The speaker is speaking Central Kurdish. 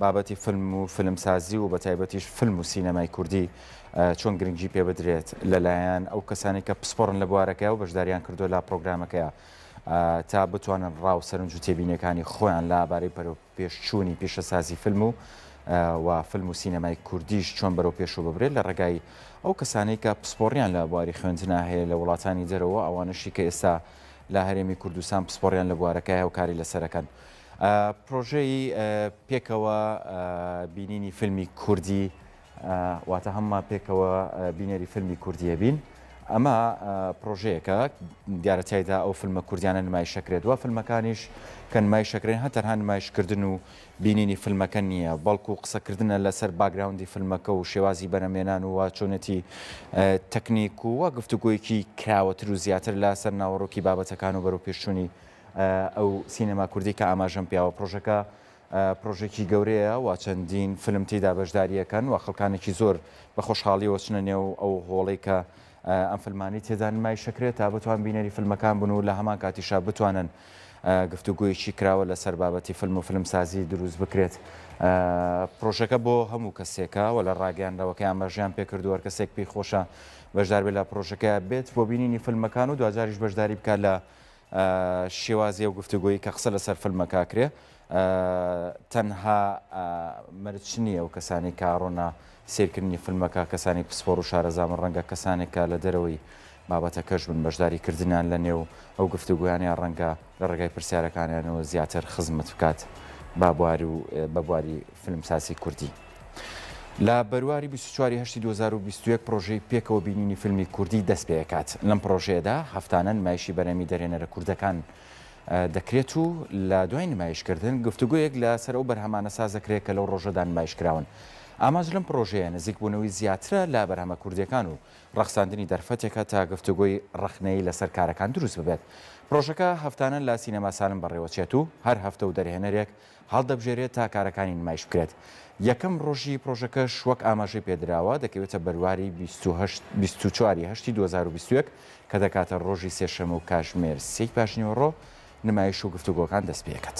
بابەتی فیلم و فیلمسازی و بە تایبەتیش فیلم و سینەمای کوردی چۆن گرنگجی پێ بدرێت لەلایەن ئەو کەسانی کە پسپۆڕن لە بوارەکەی و بەشداریان کردو لا پرۆگرامەکەیە تا بتوانن ڕاو سەرنج و تێبینیەکانی خۆیان لەبارەی پێشچوونی پیشەسازی فیلم و فیلم و سینەمای کوردیش چۆن بەرەو پێشوو ببرێت لە ڕێگای ئەو کەسانەی کە پسپۆڕیان لە بواری خوێندنا هەیە لە وڵاتانی دەرەوە ئەوانشی کە ئێستا لە هەرێمی کوردستان پسپۆڕیان لە بوارەکەی و کاری لەسەرەکەن. پرۆژەی پێکەوە بینینی فیلمی کوردی واتە هەمما پێکەوە بینەری فیلمی کوردیە بین. ئەمە پرۆژەیەکە دیارەتیایدا ئەو فیلمە کوردیانە نمایشەکرێت وە فیلمەکانیش کە نمایشەکرێن هەتەنها نمایشکردن و بینینی فیلمەکە نییە بەڵکو و قسەکردنە لەسەر باگراوندی فیلمەکە و شێوازی بەرەمێنان و چۆنەتی تەکنیک و گفتوگۆیەکی کراوەتر و زیاتر لەسەر ناوەڕۆکی بابەتەکان و بەرەو پێشچوونی ئەو سینەما کوردی کە ئاماژەم پیاوە پرۆژەکە پرۆژێکی گەورەیە و چەندین فیلم تێدا بەشداریەکەن و خەڵکانێکی زۆر بە خۆشحاڵی وەچنە نێو ئەو هۆڵی کە ئەم فیلمانی تێدا نمایشەکرێت تا بتوان بینەری فیلمەکان بن و لە هەمان کاتیشا بتوانن گفتوگویەکی کراوە لەسەر بابەتی فیلم و فیلمسازی دروست بکرێت. پرۆژەکە بۆ هەموو کەسێکە و لە ڕاگەیاندەوەکە ئاماژیان پێکردووە کەسێک پێی خۆشە بەشدار بێت لە پرۆژەکە بێت بۆ بینینی فیلمەکان و دوجاریش بەشداری بکات لە شێوازی و گفتوگۆیی کە قسە لەسەر فیلمەکە کرێ. تەنها مەرجنی ئەو کەسانی کاڕۆنا سیرکردنی فیلمەکە کەسانی پسپۆڕ و شارەزامە ڕەنگە کەسانێکە لە دەرەوەی بابەتەکەش بن بەشداری کردنیان لە نێو ئەو گفتوگویانیان ڕەنگە لە ڕێگای پرسیارەکانیانەوە زیاتر خزمەت بکات بە بواری فیلمسازی کوردی. لە بەرواری 24/8/2021 پرۆژەی پێکەوە بینینی فیلمی کوردی دەست پێکات. لەم پرۆژەیەدا هەفتانە نمایشی بەرەمی دەرێنەرە کوردەکان دەکرێت و لە دوای نمایشکردن گفتوگویەک لە سەر ئەو بەرهەمانە سازەکرێت کە لەو ڕۆژەدا نمایشکراون. ئاماژ لەم پرۆژەیە نزیک بوونەوەی زیاترە لە بەرهەمە کوردیەکان و ڕەخساندنی دەرفەتێکە تا گفتوگۆی ڕخنەی لەسەر کارەکان دروست ببێت. پرۆژەکە هەفتانە لە سینەما سالم بەڕێوەچێت و هەر هەفتە و دەرهێنەرێک هەڵدەبژێرێت تا کارەکانی نمایش بکرێت. یەکەم ڕۆژی پرۆژەکەش وەک ئاماژەی پێدراوە دەکەوێتە بەرواری 24/8/2021 کە دەکاتە ڕۆژی سێشەمە و کاتژمێر 3 پاشنیوەڕۆ نمایش و گفتوگۆکان دەست پێکات.